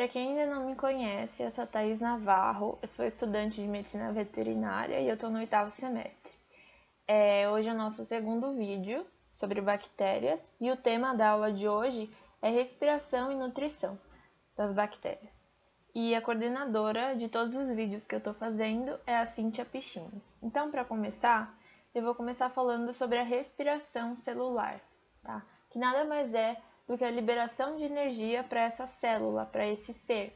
para quem ainda não me conhece, eu sou a Thaís Navarro, eu sou estudante de Medicina Veterinária e eu estou no 8º semestre. Hoje é o nosso segundo vídeo sobre bactérias e o tema da aula de hoje é respiração e nutrição das bactérias. E a coordenadora de todos os vídeos que eu estou fazendo é a Cíntia Pichini. Então, para começar, eu vou começar falando sobre a respiração celular, tá? Que nada mais é do que a liberação de energia para essa célula, para esse ser.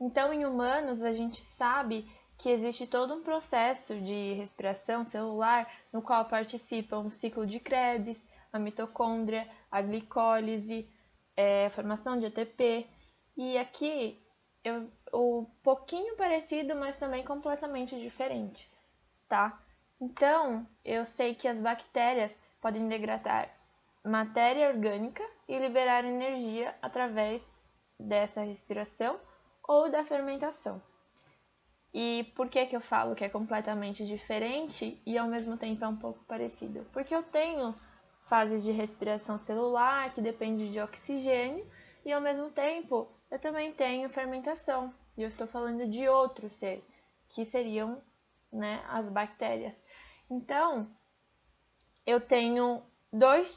Então, em humanos, a gente sabe que existe todo um processo de respiração celular no qual participam o ciclo de Krebs, a mitocôndria, a glicólise, a formação de ATP. E aqui, um pouquinho parecido, mas também completamente diferente, tá? Então, eu sei que as bactérias podem degradar matéria orgânica e liberar energia através dessa respiração ou da fermentação. E por que eu falo que é completamente diferente e ao mesmo tempo é um pouco parecido? Porque eu tenho fases de respiração celular que depende de oxigênio e ao mesmo tempo eu também tenho fermentação. E eu estou falando de outro ser, que seriam, as bactérias. Então, eu tenho duas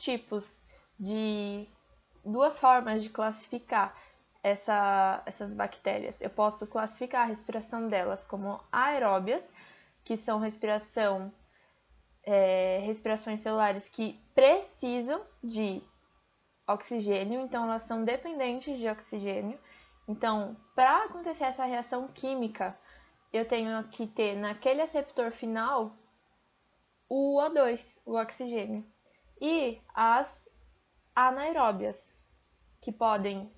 formas de classificar essas bactérias. Eu posso classificar a respiração delas como aeróbias, que são respirações celulares que precisam de oxigênio, então elas são dependentes de oxigênio. Então, para acontecer essa reação química, eu tenho que ter naquele aceptor final o O2, o oxigênio. E as anaeróbias, que podem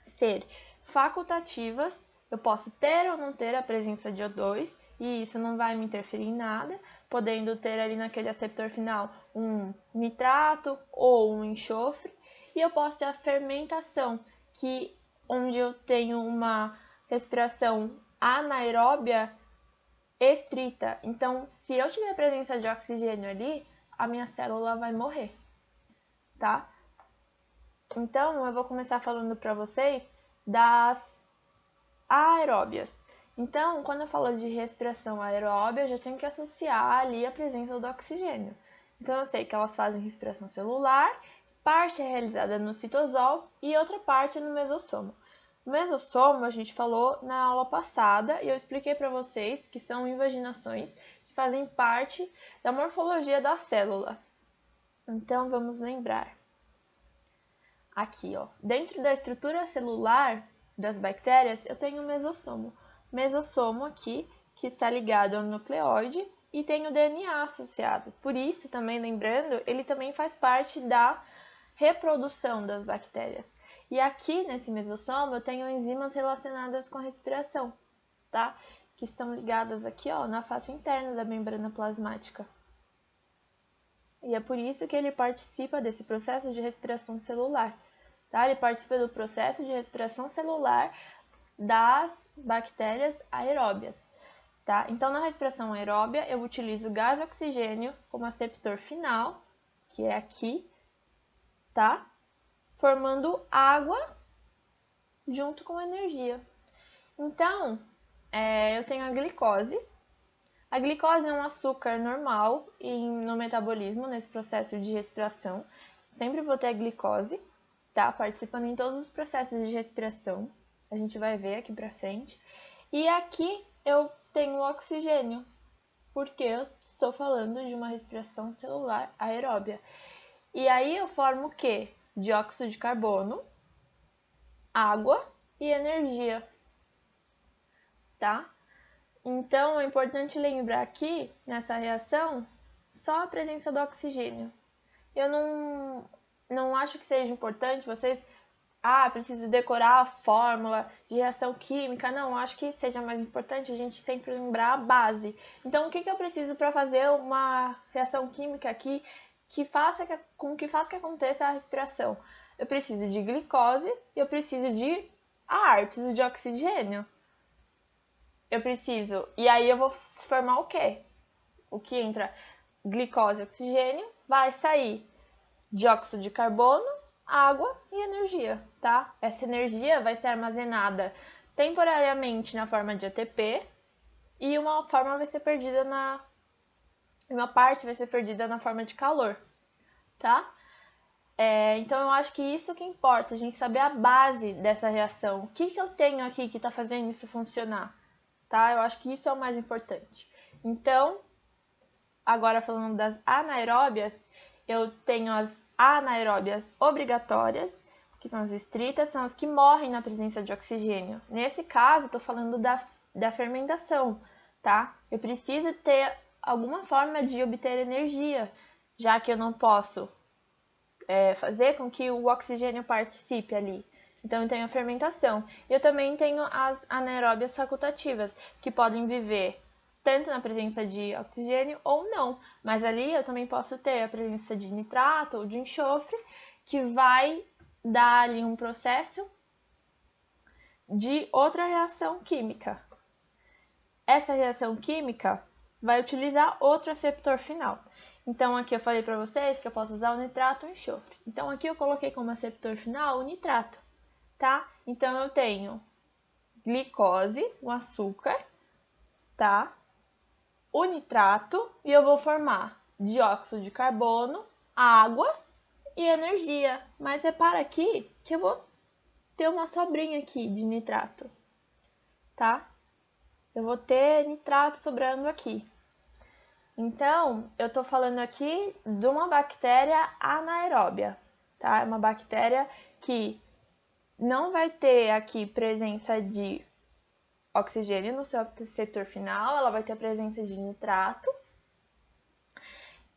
ser facultativas, eu posso ter ou não ter a presença de O2, e isso não vai me interferir em nada, podendo ter ali naquele aceptor final um nitrato ou um enxofre, e eu posso ter a fermentação, onde eu tenho uma respiração anaeróbia estrita. Então, se eu tiver presença de oxigênio ali, a minha célula vai morrer, tá? Então, eu vou começar falando para vocês das aeróbias. Então, quando eu falo de respiração aeróbia, eu já tenho que associar ali a presença do oxigênio. Então, eu sei que elas fazem respiração celular, parte é realizada no citosol e outra parte no mesossomo. O mesossomo a gente falou na aula passada e eu expliquei para vocês que são invaginações que fazem parte da morfologia da célula. Então, vamos lembrar. Aqui, dentro da estrutura celular das bactérias, eu tenho o mesossomo. Mesossomo aqui, que está ligado ao nucleóide e tem o DNA associado. Por isso, também lembrando, ele também faz parte da reprodução das bactérias. E aqui, nesse mesossomo, eu tenho enzimas relacionadas com a respiração, tá? Que estão ligadas aqui, na face interna da membrana plasmática. E é por isso que ele participa desse processo de respiração celular, tá? Ele participa do processo de respiração celular das bactérias aeróbias, tá? Então, na respiração aeróbia, eu utilizo gás oxigênio como aceptor final, que é aqui, tá? Formando água junto com energia. Então, eu tenho a glicose. A glicose é um açúcar normal no metabolismo, nesse processo de respiração. Sempre vou ter a glicose, tá? Participando em todos os processos de respiração. A gente vai ver aqui pra frente. E aqui eu tenho o oxigênio, porque eu estou falando de uma respiração celular aeróbia. E aí eu formo o quê? Dióxido de carbono, água e energia, tá? Então, é importante lembrar aqui, nessa reação, só a presença do oxigênio. Eu não acho que seja importante vocês, preciso decorar a fórmula de reação química. Não, acho que seja mais importante a gente sempre lembrar a base. Então, o que eu preciso para fazer uma reação química aqui que faça que aconteça a respiração? Eu preciso de glicose e eu preciso de ar, preciso de oxigênio. E aí eu vou formar o quê? O que entra glicose e oxigênio, vai sair dióxido de carbono água e energia, tá? Essa energia vai ser armazenada temporariamente na forma de ATP e uma parte vai ser perdida na forma de calor, tá? Então eu acho que isso que importa, a gente saber a base dessa reação. O que eu tenho aqui que está fazendo isso funcionar, tá? Eu acho que isso é o mais importante. Então, agora falando das anaeróbias, eu tenho as anaeróbias obrigatórias, que são as estritas, são as que morrem na presença de oxigênio. Nesse caso, estou falando da fermentação, tá? Eu preciso ter alguma forma de obter energia, já que eu não posso fazer com que o oxigênio participe ali. Então, eu tenho a fermentação. Eu também tenho as anaeróbias facultativas, que podem viver tanto na presença de oxigênio ou não. Mas ali eu também posso ter a presença de nitrato ou de enxofre, que vai dar ali um processo de outra reação química. Essa reação química vai utilizar outro aceptor final. Então, aqui eu falei para vocês que eu posso usar o nitrato ou o enxofre. Então, aqui eu coloquei como aceptor final o nitrato, tá? Então, eu tenho glicose, o açúcar, tá? O nitrato, e eu vou formar dióxido de carbono, água e energia. Mas repara aqui que eu vou ter uma sobrinha aqui de nitrato, tá? Eu vou ter nitrato sobrando aqui. Então, eu estou falando aqui de uma bactéria anaeróbia, tá? É uma bactéria que não vai ter aqui presença de oxigênio no seu setor final, ela vai ter a presença de nitrato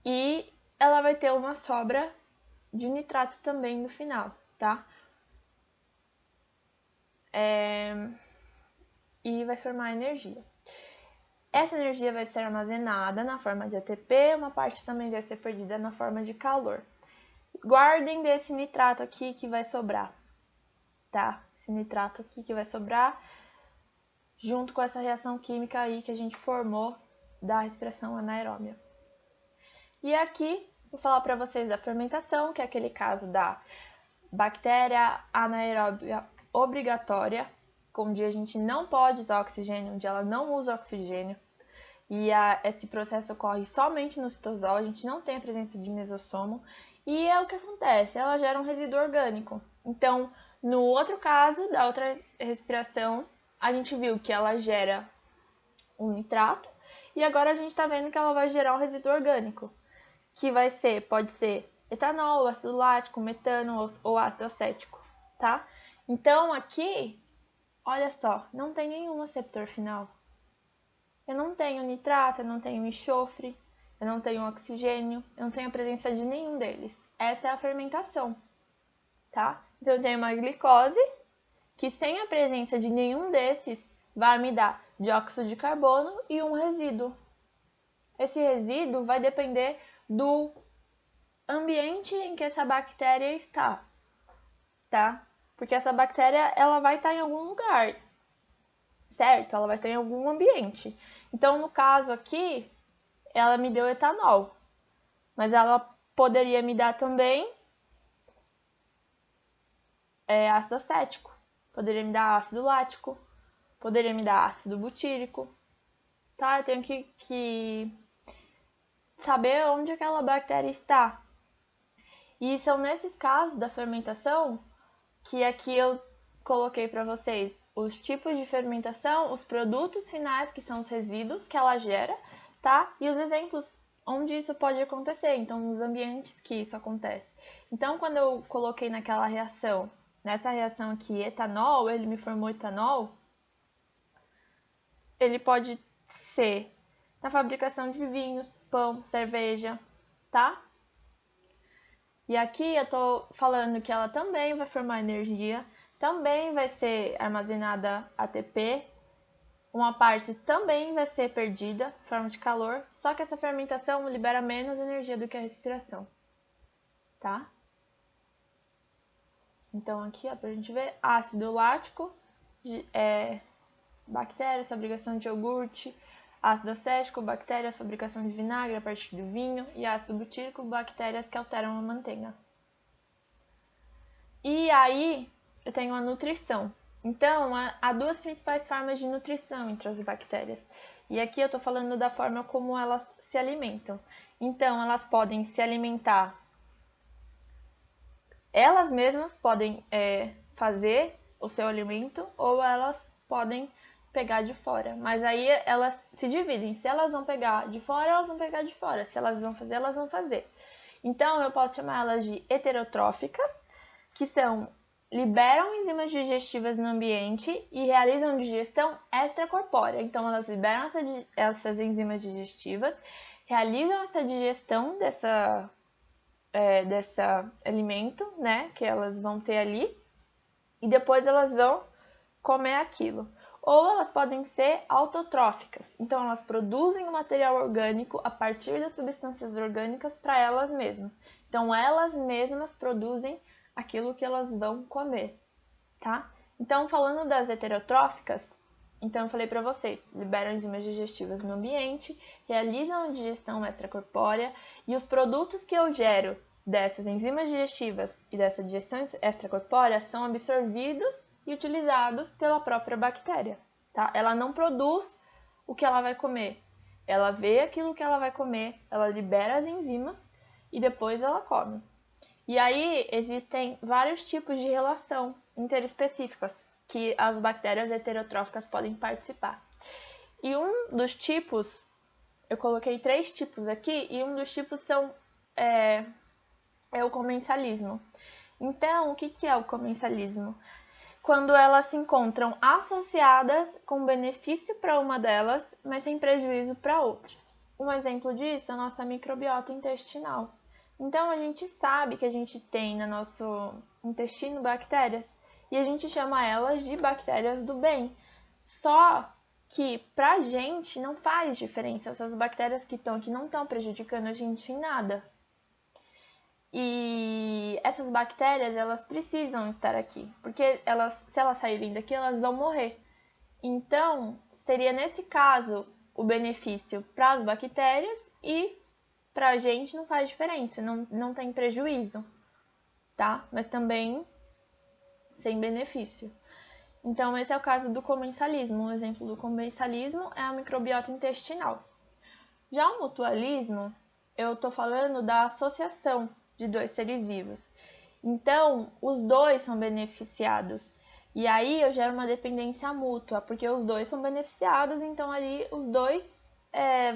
e ela vai ter uma sobra de nitrato também no final, tá? E vai formar energia. Essa energia vai ser armazenada na forma de ATP, uma parte também vai ser perdida na forma de calor. Guardem desse nitrato aqui que vai sobrar, tá? Esse nitrato aqui que vai sobrar junto com essa reação química aí que a gente formou da respiração anaeróbia. E aqui, vou falar para vocês da fermentação, que é aquele caso da bactéria anaeróbia obrigatória, onde a gente não pode usar oxigênio, onde ela não usa oxigênio. E esse processo ocorre somente no citosol, a gente não tem a presença de mesossomo. E é o que acontece, ela gera um resíduo orgânico. Então, no outro caso, da outra respiração, a gente viu que ela gera um nitrato. E agora a gente está vendo que ela vai gerar um resíduo orgânico, que pode ser etanol, ácido lático, metano ou ácido acético, tá? Então, aqui, olha só, não tem nenhum aceptor final. Eu não tenho nitrato, eu não tenho enxofre, eu não tenho oxigênio, eu não tenho a presença de nenhum deles. Essa é a fermentação, tá? Então, eu tenho uma glicose, que sem a presença de nenhum desses, vai me dar dióxido de carbono e um resíduo. Esse resíduo vai depender do ambiente em que essa bactéria está, tá? Porque essa bactéria, ela vai estar em algum lugar, certo? Ela vai estar em algum ambiente. Então, no caso aqui, ela me deu etanol, mas ela poderia me dar também ácido acético, poderia me dar ácido lático, poderia me dar ácido butírico, tá? Eu tenho que saber onde aquela bactéria está. E são nesses casos da fermentação que aqui eu coloquei para vocês os tipos de fermentação, os produtos finais, que são os resíduos que ela gera, tá? E os exemplos onde isso pode acontecer, então nos ambientes que isso acontece. Então, quando eu coloquei naquela reação, nessa reação aqui, etanol, ele me formou etanol, ele pode ser na fabricação de vinhos, pão, cerveja, tá? E aqui eu tô falando que ela também vai formar energia, também vai ser armazenada ATP, uma parte também vai ser perdida, forma de calor, só que essa fermentação libera menos energia do que a respiração, tá? Então aqui, ó, pra gente ver, ácido lático, bactérias, fabricação de iogurte, ácido acético, bactérias, fabricação de vinagre a partir do vinho, e ácido butírico, bactérias que alteram a manteiga. E aí eu tenho a nutrição. Então, há duas principais formas de nutrição entre as bactérias. E aqui eu estou falando da forma como elas se alimentam. Então, elas podem se alimentar, elas mesmas podem fazer o seu alimento, ou elas podem pegar de fora. Mas aí elas se dividem. Se elas vão pegar de fora, elas vão pegar de fora. Se elas vão fazer, elas vão fazer. Então, eu posso chamar elas de heterotróficas, que liberam enzimas digestivas no ambiente e realizam digestão extracorpórea. Então, elas liberam essas enzimas digestivas, realizam essa digestão dessa alimento, né, que elas vão ter ali, e depois elas vão comer aquilo. Ou elas podem ser autotróficas, então elas produzem o material orgânico a partir das substâncias orgânicas para elas mesmas. Então elas mesmas produzem aquilo que elas vão comer, tá? Então, falando das heterotróficas, então eu falei para vocês, liberam enzimas digestivas no ambiente, realizam a digestão extracorpórea, e os produtos que eu gero dessas enzimas digestivas e dessa digestão extracorpórea são absorvidos e utilizados pela própria bactéria, tá? Ela não produz o que ela vai comer, ela vê aquilo que ela vai comer, ela libera as enzimas e depois ela come. E aí existem vários tipos de relação interespecíficas que as bactérias heterotróficas podem participar. E um dos tipos, eu coloquei 3 tipos aqui, e um dos tipos é o comensalismo. Então, o que é o comensalismo? Quando elas se encontram associadas com benefício para uma delas, mas sem prejuízo para outras. Um exemplo disso é a nossa microbiota intestinal. Então, a gente sabe que a gente tem no nosso intestino bactérias e a gente chama elas de bactérias do bem. Só que pra gente não faz diferença. Essas bactérias que estão aqui não estão prejudicando a gente em nada. E essas bactérias, elas precisam estar aqui, porque se elas saírem daqui, elas vão morrer. Então, seria nesse caso o benefício para as bactérias e para a gente não faz diferença, não tem prejuízo, tá? Mas também sem benefício. Então, esse é o caso do comensalismo. Um exemplo do comensalismo é a microbiota intestinal. Já o mutualismo, eu estou falando da associação de dois seres vivos. Então, os dois são beneficiados. E aí eu gero uma dependência mútua, porque os dois são beneficiados, então ali os dois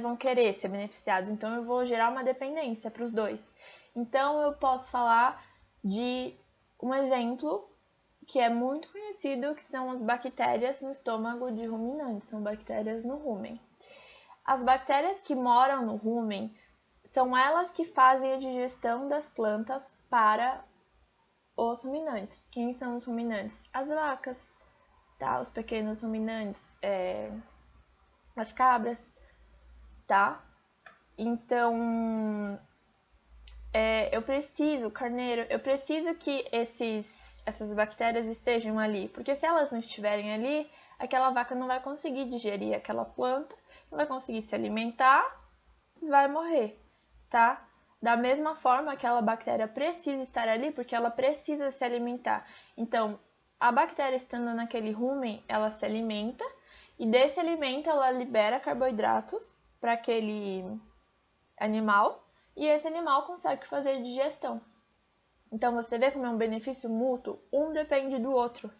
vão querer ser beneficiados. Então, eu vou gerar uma dependência para os dois. Então, eu posso falar de um exemplo que é muito conhecido, que são as bactérias no estômago de ruminantes, são bactérias no rumen. As bactérias que moram no rumen são elas que fazem a digestão das plantas para os ruminantes. Quem são os ruminantes? As vacas, tá? Os pequenos ruminantes, as cabras, tá? Então, carneiro, eu preciso que essas bactérias estejam ali, porque se elas não estiverem ali, aquela vaca não vai conseguir digerir aquela planta, não vai conseguir se alimentar, vai morrer, tá? Da mesma forma, aquela bactéria precisa estar ali porque ela precisa se alimentar. Então, a bactéria estando naquele rumen, ela se alimenta e desse alimento ela libera carboidratos para aquele animal e esse animal consegue fazer digestão. Então, você vê como é um benefício mútuo, um depende do outro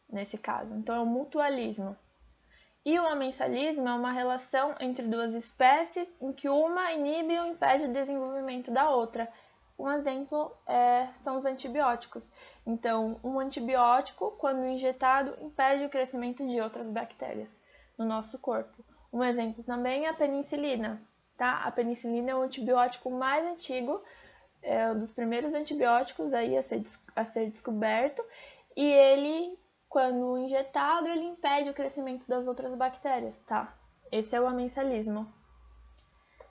nesse caso. Então, é o mutualismo. E o amensalismo é uma relação entre duas espécies em que uma inibe ou impede o desenvolvimento da outra. Um exemplo são os antibióticos. Então, um antibiótico, quando injetado, impede o crescimento de outras bactérias no nosso corpo. Um exemplo também é a penicilina. Tá? A penicilina é o antibiótico mais antigo, um dos primeiros antibióticos aí a ser descoberto, e ele, quando injetado, ele impede o crescimento das outras bactérias, tá? Esse é o amensalismo.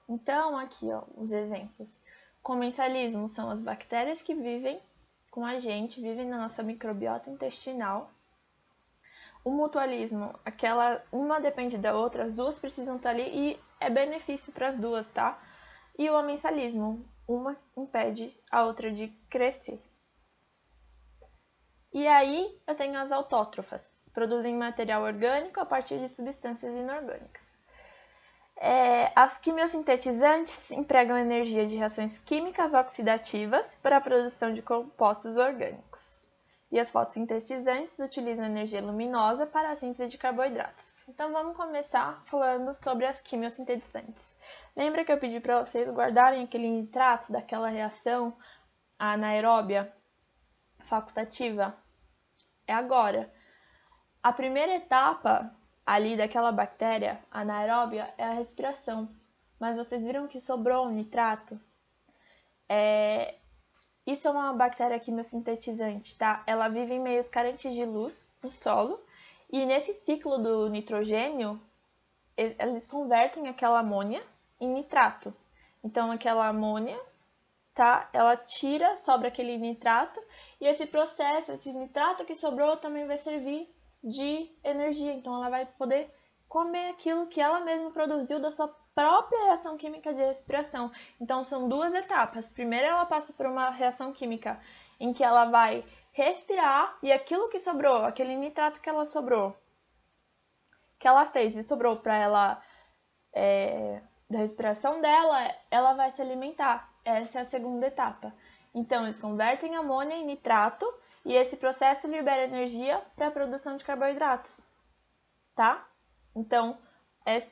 Então, aqui, ó, os exemplos. Comensalismo são as bactérias que vivem com a gente, vivem na nossa microbiota intestinal. O mutualismo, uma depende da outra, as duas precisam estar ali e é benefício para as duas, tá? E o amensalismo, uma impede a outra de crescer. E aí eu tenho as autótrofas, que produzem material orgânico a partir de substâncias inorgânicas. As quimiosintetizantes empregam energia de reações químicas oxidativas para a produção de compostos orgânicos. E as fotossintetizantes utilizam energia luminosa para a síntese de carboidratos. Então vamos começar falando sobre as quimiosintetizantes. Lembra que eu pedi para vocês guardarem aquele nitrato daquela reação anaeróbia facultativa? É agora. A primeira etapa ali daquela bactéria anaeróbia é a respiração. Mas vocês viram que sobrou um nitrato? Isso é uma bactéria quimiosintetizante, tá? Ela vive em meios carentes de luz, no solo, e nesse ciclo do nitrogênio, eles convertem aquela amônia em nitrato. Então, aquela amônia, tá? Ela tira, sobra aquele nitrato, e esse processo, esse nitrato que sobrou também vai servir de energia. Então, ela vai poder comer aquilo que ela mesma produziu da sua própria reação química de respiração. Então, são duas etapas. Primeiro, ela passa por uma reação química em que ela vai respirar e aquilo que sobrou, aquele nitrato que ela sobrou, que ela fez e sobrou para ela da respiração dela, ela vai se alimentar. Essa é a segunda etapa. Então, eles convertem amônia em nitrato e esse processo libera energia para a produção de carboidratos, tá? Então,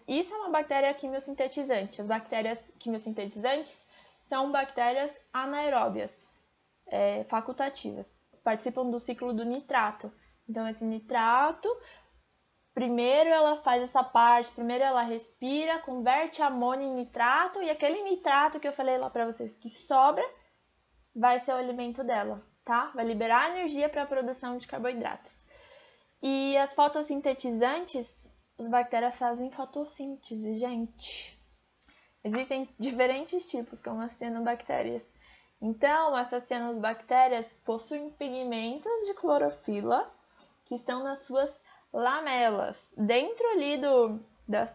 isso é uma bactéria quimiosintetizante. As bactérias quimiosintetizantes são bactérias anaeróbias, facultativas. Participam do ciclo do nitrato. Então, esse nitrato, primeiro ela faz essa parte, primeiro ela respira, converte amônia em nitrato, e aquele nitrato que eu falei lá para vocês que sobra, vai ser o alimento dela, tá? Vai liberar energia para a produção de carboidratos. E as fotossintetizantes, as bactérias fazem fotossíntese, gente. Existem diferentes tipos, como as cianobactérias. Então, essas cianobactérias possuem pigmentos de clorofila que estão nas suas lamelas. Dentro ali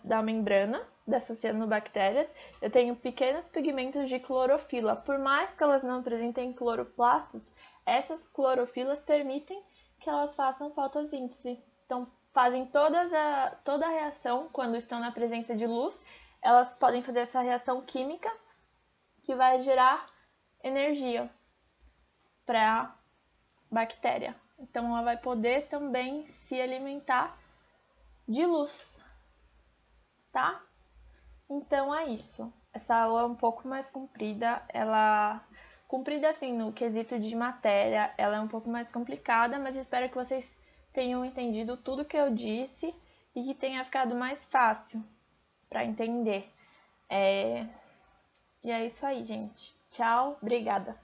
da membrana dessas cianobactérias, eu tenho pequenos pigmentos de clorofila. Por mais que elas não apresentem cloroplastos, essas clorofilas permitem que elas façam fotossíntese. Então, fazem toda a reação quando estão na presença de luz. Elas podem fazer essa reação química que vai gerar energia para a bactéria. Então, ela vai poder também se alimentar de luz, tá? Então, é isso. Essa aula é um pouco mais comprida. Comprida assim, no quesito de matéria, ela é um pouco mais complicada, mas espero que vocês tenham entendido tudo que eu disse e que tenha ficado mais fácil para entender. E é isso aí, gente. Tchau, obrigada.